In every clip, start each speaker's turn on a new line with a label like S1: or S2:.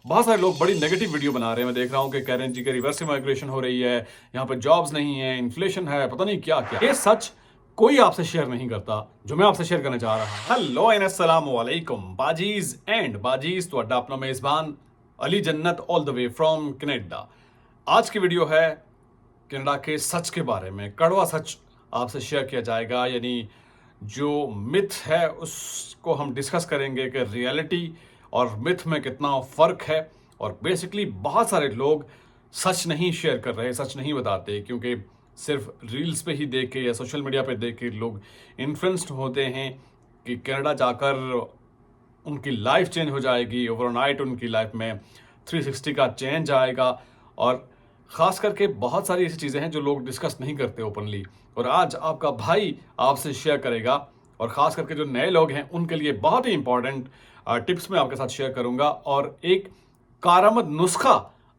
S1: बहुत सारे लोग बड़ी नेगेटिव वीडियो बना रहे हैं। मैं देख रहा हूँ कि कह रहे हैं जी कि रिवर्स माइग्रेशन हो रही है, यहाँ पे जॉब्स नहीं है, इन्फ्लेशन है, पता नहीं क्या क्या। ये सच कोई आपसे शेयर नहीं करता जो मैं आपसे शेयर करने जा रहा हूँ। हेलो एंड अस्सलाम वालेकुम बाजीज एंड बाजीज, तो अड्डा अपना मेजबान अली जन्नत all the way from Canada. आज की वीडियो है कनाडा के सच के बारे में, कड़वा सच आपसे शेयर किया जाएगा। यानी जो मिथ है उसको हम डिस्कस करेंगे कि रियलिटी और मिथ में कितना फ़र्क है। और बेसिकली बहुत सारे लोग सच नहीं शेयर कर रहे, सच नहीं बताते, क्योंकि सिर्फ रील्स पे ही देख के या सोशल मीडिया पे देख के लोग इन्फ्लुएंस्ड होते हैं कि कनाडा जाकर उनकी लाइफ चेंज हो जाएगी, ओवरनाइट उनकी लाइफ में 360 का चेंज आएगा। और ख़ास करके बहुत सारी ऐसी चीज़ें हैं जो लोग डिस्कस नहीं करते ओपनली, और आज आपका भाई आपसे शेयर करेगा। और ख़ास करके जो नए लोग हैं उनके लिए बहुत ही इंपॉर्टेंट टिप्स मैं आपके साथ शेयर करूंगा, और एक कारआमद नुस्खा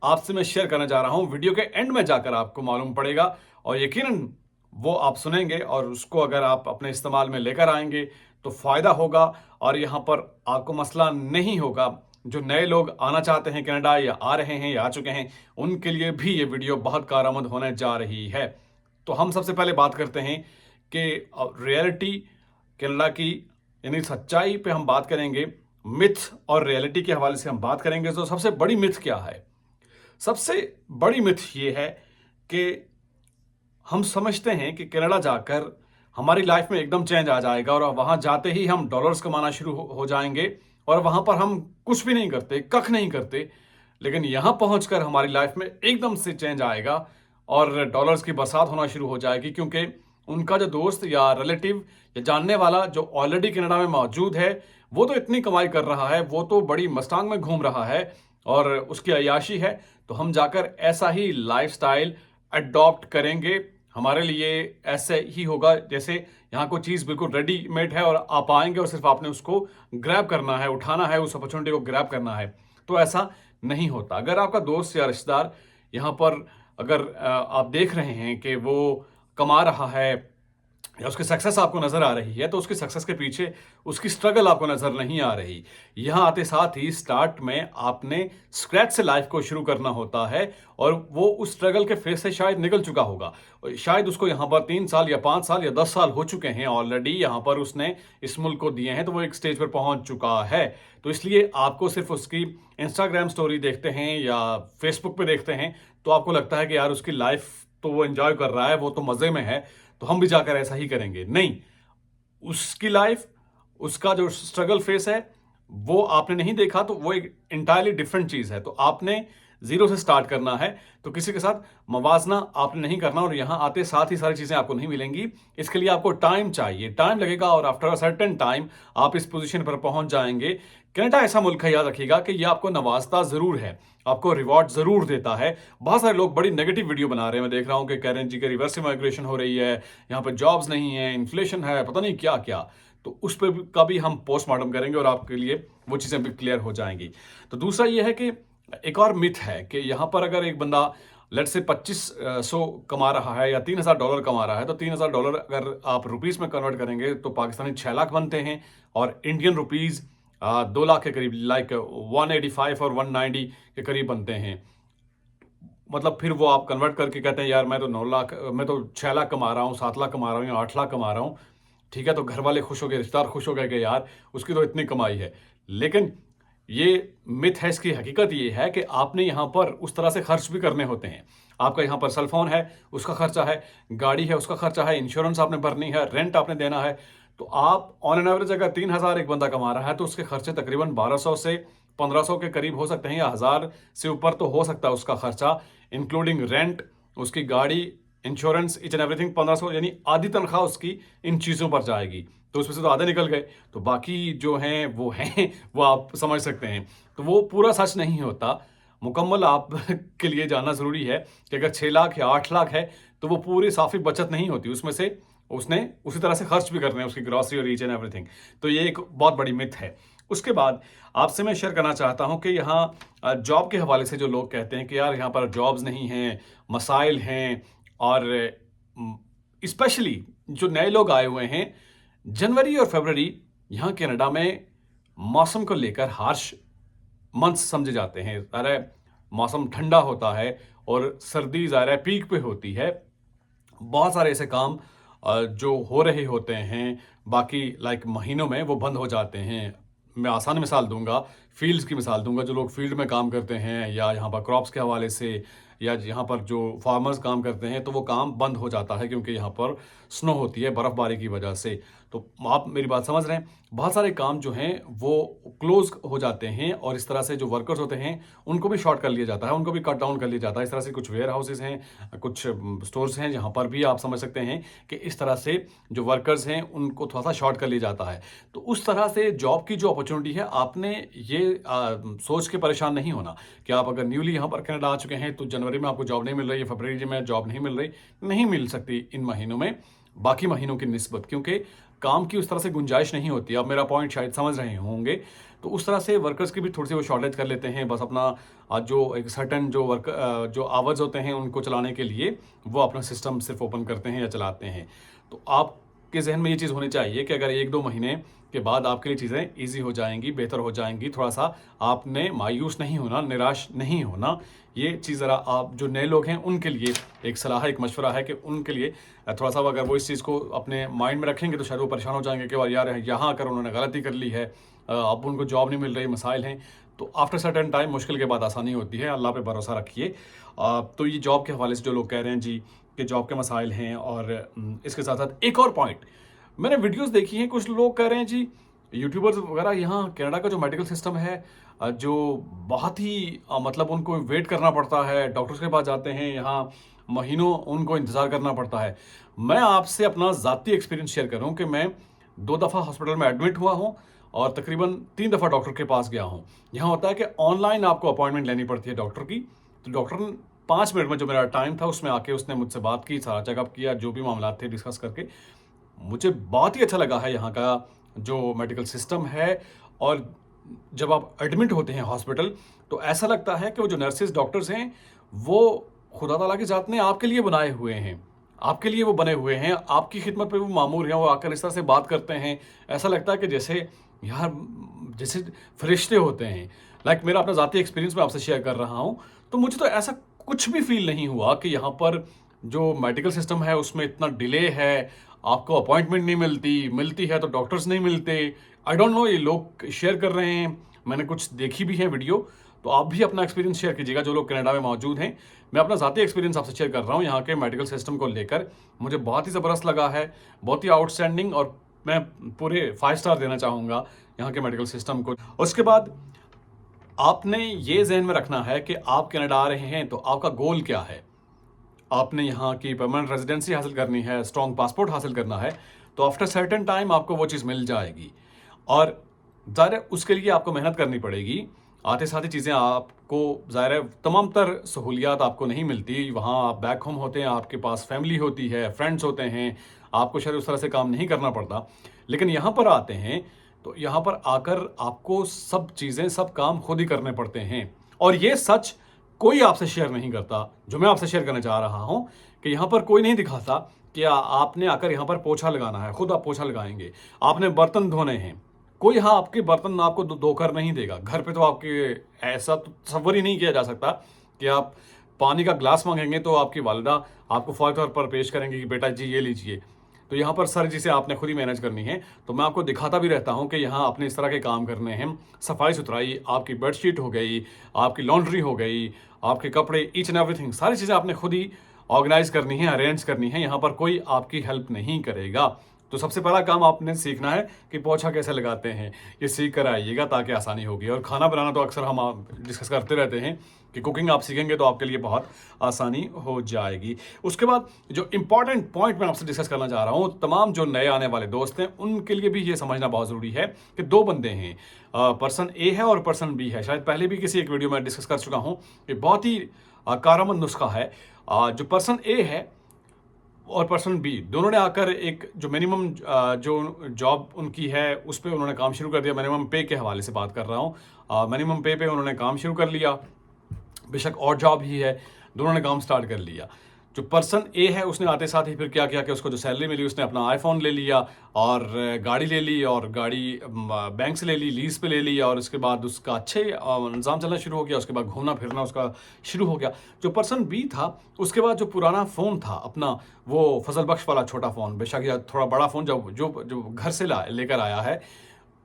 S1: आपसे मैं शेयर करने जा रहा हूं। वीडियो के एंड में जाकर आपको मालूम पड़ेगा, और यकीनन वो आप सुनेंगे और उसको अगर आप अपने इस्तेमाल में लेकर आएंगे तो फ़ायदा होगा। और यहाँ पर आपको मसला नहीं होगा। जो नए लोग आना चाहते हैं कनाडा, या आ रहे हैं या आ चुके हैं, उनके लिए भी ये वीडियो बहुत कारआमद होने जा रही है। तो हम सबसे पहले बात करते हैं कि रियलिटी कनाडा की, यानी सच्चाई पे हम बात करेंगे। मिथ और रियलिटी के हवाले से हम बात करेंगे। तो सबसे बड़ी मिथ क्या है? सबसे बड़ी मिथ ये है कि हम समझते हैं कि कनाडा जाकर हमारी लाइफ में एकदम चेंज आ जाएगा, और वहां जाते ही हम डॉलर्स कमाना शुरू हो जाएंगे, और वहां पर हम कुछ भी नहीं करते, कख नहीं करते। लेकिन यहां पहुंचकर हमारी लाइफ में एकदम से चेंज आएगा और डॉलर्स की बरसात होना शुरू हो जाएगी, क्योंकि उनका जो दोस्त या रिलेटिव या जानने वाला जो ऑलरेडी कनाडा में मौजूद है, वो तो इतनी कमाई कर रहा है, वो तो बड़ी मस्तांग में घूम रहा है और उसकी अय्याशी है। तो हम जाकर ऐसा ही लाइफस्टाइल अडॉप्ट करेंगे। हमारे लिए ऐसे ही होगा जैसे यहाँ कोई चीज़ बिल्कुल रेडीमेड है और आप आएंगे और सिर्फ आपने उसको ग्रैब करना है, उठाना है, उस अपॉर्चुनिटी को ग्रैब करना है। तो ऐसा नहीं होता। अगर आपका दोस्त या रिश्तेदार यहाँ पर, अगर आप देख रहे हैं कि वो कमा रहा है या उसकी सक्सेस आपको नजर आ रही है, तो उसकी सक्सेस के पीछे उसकी स्ट्रगल आपको नजर नहीं आ रही। यहां आते साथ ही स्टार्ट में आपने स्क्रैच से लाइफ को शुरू करना होता है, और वो उस स्ट्रगल के फेस से शायद निकल चुका होगा। शायद उसको यहां पर 3 साल या 5 साल या 10 साल हो चुके हैं ऑलरेडी, यहां पर उसने इस मुल्क को दिए हैं, तो वो एक स्टेज पर पहुंच चुका है। तो इसलिए आपको सिर्फ उसकी इंस्टाग्राम स्टोरी देखते हैं या फेसबुक पे देखते हैं तो आपको लगता है कि यार उसकी लाइफ तो वो एंजॉय कर रहा है, वो तो मजे में है, तो हम भी जाकर ऐसा ही करेंगे। नहीं, उसकी लाइफ, उसका जो स्ट्रगल फेस है, वो आपने नहीं देखा, तो वो एक इंटायरली डिफरेंट चीज है। तो आपने जीरो से स्टार्ट करना है, तो किसी के साथ मवाजना आपने नहीं करना, और यहां आते साथ ही सारी चीजें आपको नहीं मिलेंगी। इसके लिए आपको टाइम चाहिए, टाइम लगेगा, और आफ्टर अ सर्टेन टाइम आप इस पोजीशन पर पहुंच जाएंगे। कनाडा ऐसा मुल्क है, याद रखिएगा, कि ये आपको नवाजता जरूर है, आपको रिवॉर्ड जरूर देता है। बहुत सारे लोग बड़ी नेगेटिव वीडियो बना रहे हैं। मैं देख रहा हूं कि कह रहे हैं जी कि रिवर्स माइग्रेशन हो रही है, यहाँ पर जॉब्स नहीं है, इन्फ्लेशन है, पता नहीं क्या क्या। तो उस पर का भी हम पोस्टमार्टम करेंगे और आपके लिए वो चीज़ें भी क्लियर हो जाएंगी। तो दूसरा ये है कि एक और मिथ है कि यहाँ पर अगर एक बंदा लेट से 2500 कमा रहा है या $3000 कमा रहा है, तो $3000 अगर आप रुपीस में कन्वर्ट करेंगे तो पाकिस्तानी 6 लाख बनते हैं, और इंडियन रुपीस 2 लाख के करीब, लाइक 185 और 190 के करीब बनते हैं। मतलब फिर वो आप कन्वर्ट करके कहते हैं यार मैं तो 9 लाख, मैं तो 6 लाख कमा रहा हूँ, 7 लाख कमा रहा हूँ या 8 लाख कमा रहा हूँ। ठीक है, तो घर वाले खुश हो गए, रिश्तेदार खुश हो गए कि यार उसकी तो इतनी कमाई है। लेकिन ये मिथ है, इसकी हकीकत ये है कि आपने यहाँ पर उस तरह से खर्च भी करने होते हैं। आपका यहाँ पर सेलफोन है, उसका खर्चा है, गाड़ी है, उसका खर्चा है, इंश्योरेंस आपने भरनी है, रेंट आपने देना है। तो आप ऑन एन एवरेज अगर 3000 एक बंदा कमा रहा है, तो उसके खर्चे तकरीबन 1200 से 1500 के करीब हो सकते हैं, या 1000 से ऊपर तो हो सकता है उसका खर्चा, इंक्लूडिंग रेंट, उसकी गाड़ी, इंश्योरेंस, इच एंड एवरीथिंग। 1500 यानी आधी तनख्वाह उसकी इन चीज़ों पर जाएगी। तो उसमें से तो आधे निकल गए, तो बाकी जो हैं वो हैं वो आप समझ सकते हैं। तो वो पूरा सच नहीं होता। मुकम्मल आप के लिए जानना ज़रूरी है कि अगर 6 लाख या 8 लाख है, तो वो पूरी साफ़ी बचत नहीं होती, उसमें से उसने उसी तरह से खर्च भी करने हैं, उसकी ग्रॉसरी और ईच एंड एवरीथिंग। तो ये एक बहुत बड़ी मिथ है। उसके बाद आपसे मैं शेयर करना चाहता हूं कि यहाँ जॉब के हवाले से जो लोग कहते हैं कि यार यहाँ पर जॉब्स नहीं हैं, मसाइल हैं, और स्पेशली जो नए लोग आए हुए हैं, जनवरी और फरवरी यहाँ कनाडा में मौसम को लेकर हार्श मंथ्स समझे जाते हैं। अरे मौसम ठंडा होता है और सर्दी ज़ाहिर है पीक पे होती है। बहुत सारे ऐसे काम जो हो रहे होते हैं बाकी लाइक महीनों में वो बंद हो जाते हैं। मैं आसान मिसाल दूंगा, फील्ड्स की मिसाल दूंगा। जो लोग फील्ड में काम करते हैं या यहाँ पर क्रॉप्स के हवाले से या यहाँ पर जो फार्मर्स काम करते हैं तो वो काम बंद हो जाता है क्योंकि यहाँ पर स्नो होती है बर्फ़बारी की वजह से। तो आप मेरी बात समझ रहे हैं। बहुत सारे काम जो हैं वो क्लोज हो जाते हैं और इस तरह से जो वर्कर्स होते हैं उनको भी शॉर्ट कर लिया जाता है, उनको भी कट डाउन कर लिया जाता है। इस तरह से कुछ वेयर हाउसेज हैं, कुछ स्टोर्स हैं जहाँ पर भी आप समझ सकते हैं कि इस तरह से जो वर्कर्स हैं उनको थोड़ा सा शॉर्ट कर लिया जाता है। तो उस तरह से जॉब की जो अपॉर्चुनिटी है आपने ये सोच के परेशान नहीं होना कि आप अगर न्यूली यहाँ पर कनाडा आ चुके हैं तो जनवरी में आपको जॉब नहीं मिल रही है, फरवरी में जॉब नहीं मिल रही, नहीं मिल सकती इन महीनों में बाकी महीनों की निस्बत, क्योंकि काम की उस तरह से गुंजाइश नहीं होती। आप मेरा पॉइंट शायद समझ रहे होंगे। तो उस तरह से वर्कर्स की भी थोड़ी सी वो शॉर्टेज कर लेते हैं, बस अपना जो एक सर्टन जो आवर्स होते हैं उनको चलाने के लिए वो अपना सिस्टम सिर्फ ओपन करते हैं या चलाते हैं। तो आपके जहन में ये चीज़ होनी चाहिए कि अगर 1-2 महीने के बाद आपके लिए चीज़ें ईजी हो जाएंगी, बेहतर हो जाएंगी, थोड़ा सा आपने मायूस नहीं होना, निराश नहीं होना। ये चीज़ ज़रा आप जो नए लोग हैं उनके लिए एक सलाह, एक मशवरा है कि उनके लिए थोड़ा सा अगर वो इस चीज़ को अपने माइंड में रखेंगे तो शायद वो परेशान हो जाएंगे कि यार यहाँ आकर उन्होंने गलती कर ली है, अब उनको जॉब नहीं मिल रही, मसाइल हैं। तो आफ्टर सर्टेन टाइम मुश्किल के बाद आसानी होती है, अल्लाह पे भरोसा रखिए। तो ये जॉब के हवाले से जो लोग कह रहे हैं जी कि जॉब के मसाइल हैं, और इसके साथ साथ एक और पॉइंट, मैंने वीडियोस देखी हैं, कुछ लोग कह रहे हैं जी यूट्यूबर्स वगैरह यहाँ कनाडा का जो मेडिकल सिस्टम है जो बहुत ही मतलब उनको वेट करना पड़ता है, डॉक्टर्स के पास जाते हैं, यहाँ महीनों उनको इंतज़ार करना पड़ता है। मैं आपसे अपना ज़ाती एक्सपीरियंस शेयर करूँ कि मैं 2 दफ़ा हॉस्पिटल में एडमिट हुआ हूँ और तकरीबन 3 दफ़ा डॉक्टर के पास गया हूँ। यहाँ होता है कि ऑनलाइन आपको अपॉइंटमेंट लेनी पड़ती है डॉक्टर की। तो डॉक्टर ने 5 मिनट में जो मेरा टाइम था उसमें आके उसने मुझसे बात की, सारा चेकअप किया, जो भी मामला थे डिस्कस करके। मुझे बहुत ही अच्छा लगा है यहाँ का जो मेडिकल सिस्टम है। और जब आप एडमिट होते हैं हॉस्पिटल तो ऐसा लगता है कि वो जो नर्सेज डॉक्टर्स हैं वो खुदा ताला की ज़ात ने आपके लिए बनाए हुए हैं, आपके लिए वो बने हुए हैं, आपकी खिदमत पे वो मामूर हैं। वो आकर इस तरह से बात करते हैं, ऐसा लगता है कि जैसे यार जैसे फरिश्ते होते हैं। लाइक मेरा अपना ज़ाती एक्सपीरियंस मैं आपसे शेयर कर रहा हूँ। तो मुझे तो ऐसा कुछ भी फील नहीं हुआ कि यहाँ पर जो मेडिकल सिस्टम है उसमें इतना डिले है, आपको अपॉइंटमेंट नहीं मिलती है तो डॉक्टर्स नहीं मिलते। आई डोंट नो, ये लोग शेयर कर रहे हैं, मैंने कुछ देखी भी है वीडियो। तो आप भी अपना एक्सपीरियंस शेयर कीजिएगा जो लोग कनाडा में मौजूद हैं। मैं अपना ज़ाती एक्सपीरियंस आपसे शेयर कर रहा हूँ यहाँ के मेडिकल सिस्टम को लेकर। मुझे बहुत ही ज़बरदस्त लगा है, बहुत ही आउटस्टैंडिंग, और मैं पूरे 5 स्टार देना चाहूँगा यहाँ के मेडिकल सिस्टम को। उसके बाद आपने ये जहन में रखना है कि आप कनाडा आ रहे हैं तो आपका गोल क्या है। आपने यहाँ की परमानेंट रेजिडेंसी हासिल करनी है, स्ट्रॉन्ग पासपोर्ट हासिल करना है, तो आफ्टर सर्टेन टाइम आपको वो चीज़ मिल जाएगी। और ज़ाहिर है उसके लिए आपको मेहनत करनी पड़ेगी। आते साथ ही चीज़ें आपको ज़ाहिर है तमाम तर सहूलियात आपको नहीं मिलती। वहाँ आप बैक होम होते हैं, आपके पास फैमिली होती है, फ्रेंड्स होते हैं, आपको शायद उस तरह से काम नहीं करना पड़ता। लेकिन यहाँ पर आते हैं तो यहाँ पर आकर आपको सब चीज़ें, सब काम खुद ही करने पड़ते हैं। और ये सच कोई आपसे शेयर नहीं करता जो मैं आपसे शेयर करना चाह रहा हूँ कि यहाँ पर कोई नहीं दिखाता कि आपने आकर यहाँ पर पोछा लगाना है, खुद आप पोछा लगाएंगे। आपने बर्तन धोने हैं, कोई यहाँ आपके बर्तन आपको धोकर नहीं देगा। घर पे तो आपके ऐसा तो तसव्वुर ही नहीं किया जा सकता कि आप पानी का ग्लास मांगेंगे तो आपकी वालिदा आपको फौरी तौर पर पेश करेंगे कि बेटा जी ये लीजिए। तो यहाँ पर सारी चीज़ें आपने खुद ही मैनेज करनी है। तो मैं आपको दिखाता भी रहता हूँ कि यहाँ आपने इस तरह के काम करने हैं। सफाई सुथराई, आपकी बेडशीट हो गई, आपकी लॉन्ड्री हो गई, आपके कपड़े, ईच एंड एवरीथिंग, सारी चीज़ें आपने खुद ही ऑर्गेनाइज करनी है, अरेंज करनी है। यहाँ पर कोई आपकी हेल्प नहीं करेगा। तो सबसे पहला काम आपने सीखना है कि पोछा कैसे लगाते हैं, ये सीख कर आइएगा ताकि आसानी होगी। और खाना बनाना तो अक्सर हम डिस्कस करते रहते हैं कि कुकिंग आप सीखेंगे तो आपके लिए बहुत आसानी हो जाएगी। उसके बाद जो इम्पॉर्टेंट पॉइंट मैं आपसे डिस्कस करना चाह रहा हूँ, तमाम जो नए आने वाले दोस्त हैं उनके लिए भी ये समझना बहुत ज़रूरी है कि 2 बंदे हैं, पर्सन ए है और पर्सन बी है। शायद पहले भी किसी एक वीडियो में डिस्कस कर चुका हूँ कि बहुत ही कारगर नुस्खा है। जो पर्सन ए है और पर्सन बी दोनों ने आकर एक जो मिनिमम जो जॉब उनकी है उस पर उन्होंने काम शुरू कर दिया। मिनिमम पे के हवाले से बात कर रहा हूँ। मिनिमम पे उन्होंने काम शुरू कर लिया, बेशक और जॉब ही है, दोनों ने काम स्टार्ट कर लिया। जो पर्सन ए है उसने आते साथ ही फिर क्या किया कि उसको जो सैलरी मिली उसने अपना आईफोन ले लिया और गाड़ी ले ली, और गाड़ी बैंक से ले ली, लीज पे ले ली, और उसके बाद उसका अच्छे निज़ाम चलना शुरू हो गया। उसके बाद घूमना फिरना उसका शुरू हो गया। जो पर्सन बी था उसके बाद जो पुराना फ़ोन था अपना, वो फजल बख्श वाला छोटा फ़ोन, बेशक या थोड़ा बड़ा फ़ोन जो जो जो घर से लेकर आया है,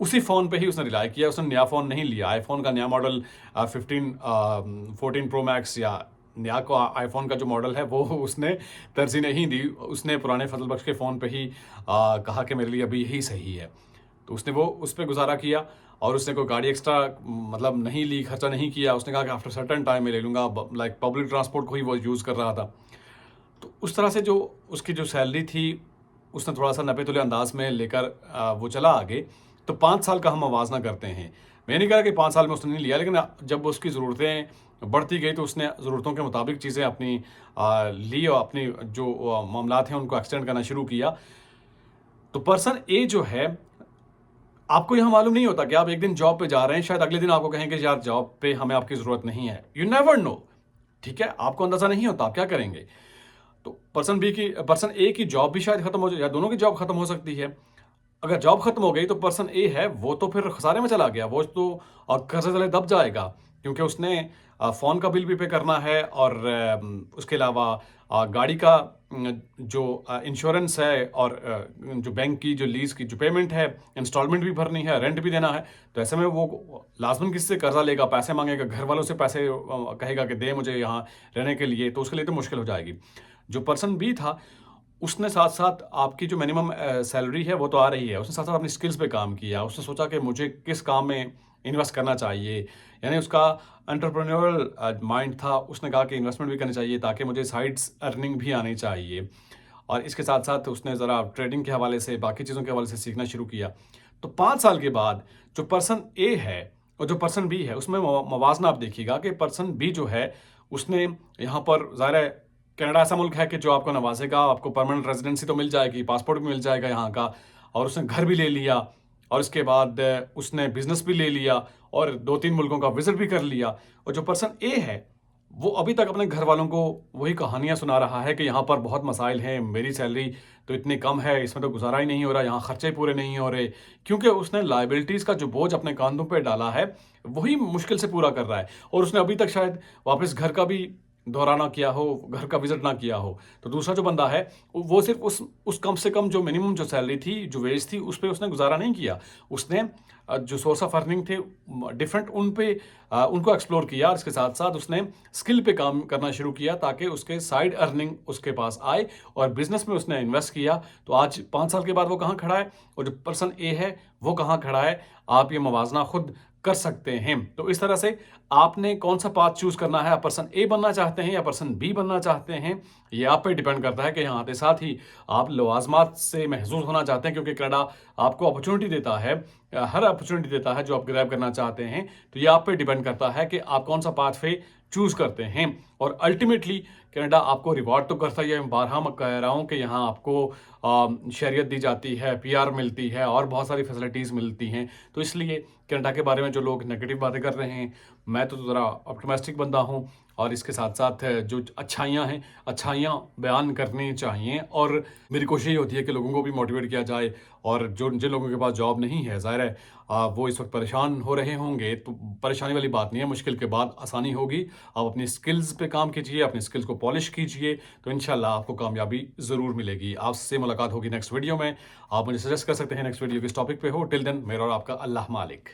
S1: उसी फ़ोन पे ही उसने रिलाय किया। उसने नया फ़ोन नहीं लिया। आईफोन का नया मॉडल 14 प्रो मैक्स या नया को आईफोन का जो मॉडल है वो उसने तरजीह नहीं दी। उसने पुराने फजल बख्श के फ़ोन पे ही कहा कि मेरे लिए अभी यही सही है। तो उसने वो उस पर गुजारा किया, और उसने कोई गाड़ी एक्स्ट्रा मतलब नहीं ली, खर्चा नहीं किया। उसने कहा कि आफ्टर सर्टन टाइम में ले लूँगा, लाइक पब्लिक ट्रांसपोर्ट को ही वो यूज़ कर रहा था। तो उस तरह से जो उसकी जो सैलरी थी उसने थोड़ा सा नपे तुले अंदाज में लेकर वो चला आगे। तो 5 साल का हम मुवाज़ना करते हैं। मैं नहीं कह रहा कि 5 साल में उसने नहीं लिया, लेकिन जब उसकी ज़रूरतें बढ़ती गई तो उसने ज़रूरतों के मुताबिक चीज़ें अपनी ली, और अपनी जो मामलात हैं उनको एक्सटेंड करना शुरू किया। तो पर्सन ए जो है, आपको यहाँ मालूम नहीं होता कि आप एक दिन जॉब पे जा रहे हैं, शायद अगले दिन आपको कहेंगे यार जॉब पे हमें आपकी ज़रूरत नहीं है। यू नेवर नो, ठीक है, आपको अंदाज़ा नहीं होता आप क्या करेंगे। तो पर्सन ए की जॉब भी शायद खत्म हो जाए, या दोनों की जॉब खत्म हो सकती है। अगर जॉब खत्म हो गई तो पर्सन ए है वो तो फिर खसारे में चला गया, वो तो और कर्जे तले दब जाएगा, क्योंकि उसने फ़ोन का बिल भी पे करना है, और उसके अलावा गाड़ी का जो इंश्योरेंस है, और जो बैंक की जो लीज़ की जो पेमेंट है, इंस्टॉलमेंट भी भरनी है, रेंट भी देना है। तो ऐसे में वो लाज़मन किससे कर्जा लेगा, पैसे मांगेगा, घर वालों से पैसे कहेगा कि दे मुझे यहाँ रहने के लिए, तो उसके लिए तो मुश्किल हो जाएगी। जो पर्सन बी था उसने साथ साथ आपकी जो मिनिमम सैलरी है वो तो आ रही है, उसने साथ साथ अपनी स्किल्स पे काम किया। उसने सोचा कि मुझे किस काम में इन्वेस्ट करना चाहिए, यानी उसका एंटरप्रेन्योरल माइंड था। उसने कहा कि इन्वेस्टमेंट भी करनी चाहिए ताकि मुझे साइड्स अर्निंग भी आनी चाहिए, और इसके साथ साथ उसने ज़रा ट्रेडिंग के हवाले से, बाकी चीज़ों के हवाले से सीखना शुरू किया। तो 5 साल के बाद जो पर्सन ए है और जो पर्सन बी है उसमें मवाजना आप देखिएगा कि पर्सन बी जो है उसने यहाँ पर, ज़ाहिर है कनाडा ऐसा मुल्क है कि जो आपको नवाजेगा, आपको परमानेंट रेजिडेंसी तो मिल जाएगी, पासपोर्ट भी मिल जाएगा यहाँ का, और उसने घर भी ले लिया, और इसके बाद उसने बिजनेस भी ले लिया, और 2-3 मुल्कों का विजिट भी कर लिया। और जो पर्सन ए है वो अभी तक अपने घर वालों को वही कहानियाँ सुना रहा है कि यहाँ पर बहुत मसाइल हैं, मेरी सैलरी तो इतनी कम है, इसमें तो गुजारा ही नहीं हो रहा, यहाँ खर्चे पूरे नहीं हो रहे, क्योंकि उसने लाइबिलिटीज़ का जो बोझ अपने कांधों पे डाला है वही मुश्किल से पूरा कर रहा है। और उसने अभी तक शायद वापस घर का भी दौरा ना किया हो, घर का विजिट ना किया हो। तो दूसरा जो बंदा है वो सिर्फ उस कम से कम जो मिनिमम जो सैलरी थी, जो वेज थी, उस पे उसने गुजारा नहीं किया। उसने जो सोर्स ऑफ अर्निंग थे डिफरेंट, उन पे उनको एक्सप्लोर किया, और इसके साथ साथ उसने स्किल पे काम करना शुरू किया ताकि उसके साइड अर्निंग उसके पास आए, और बिजनेस में उसने इन्वेस्ट किया। तो आज 5 साल के बाद वो कहाँ खड़ा है, और जो पर्सन ए है वो कहाँ खड़ा है, आप ये मवाजना खुद कर सकते हैं। तो इस तरह से आपने कौन सा पाथ चूज करना है, आप पर्सन ए बनना चाहते हैं या पर्सन बी बनना चाहते हैं, ये आप पे डिपेंड करता है कि यहाँ आते साथ ही आप लवाजमात से महसूस होना चाहते हैं, क्योंकि कनाडा आपको अपॉर्चुनिटी देता है, हर अपॉर्चुनिटी देता है जो आप ग्रैब करना चाहते हैं। तो ये आप पे डिपेंड करता है कि आप कौन सा पाथ पे चूज करते हैं, और अल्टीमेटली कनाडा आपको रिवॉर्ड तो करता ही है। मैं बारहा मैं कह रहा हूँ कि यहाँ आपको शहरियत दी जाती है, पीआर मिलती है, और बहुत सारी फैसिलिटीज़ मिलती हैं। तो इसलिए कनाडा के बारे में जो लोग नेगेटिव बातें कर रहे हैं, मैं तो ज़रा ऑप्टिमिस्टिक बंदा हूँ, और इसके साथ साथ जो अच्छाइयाँ हैं, अच्छाइयाँ बयान करनी चाहिए। और मेरी कोशिश ये होती है कि लोगों को भी मोटिवेट किया जाए, और जो जिन लोगों के पास जॉब नहीं है, ज़ाहिर है वो इस वक्त परेशान हो रहे होंगे, तो परेशानी वाली बात नहीं है, मुश्किल के बाद आसानी होगी। आप अपनी स्किल्स पे काम कीजिए, अपनी स्किल्स को पॉलिश कीजिए, तो इंशाल्लाह आपको कामयाबी ज़रूर मिलेगी। आपसे मुलाकात होगी नेक्स्ट वीडियो में। आप मुझे सजेस्ट कर सकते हैं नेक्स्ट वीडियो किस टॉपिक पे हो। टिल देन, मेरा और आपका अल्लाह मालिक।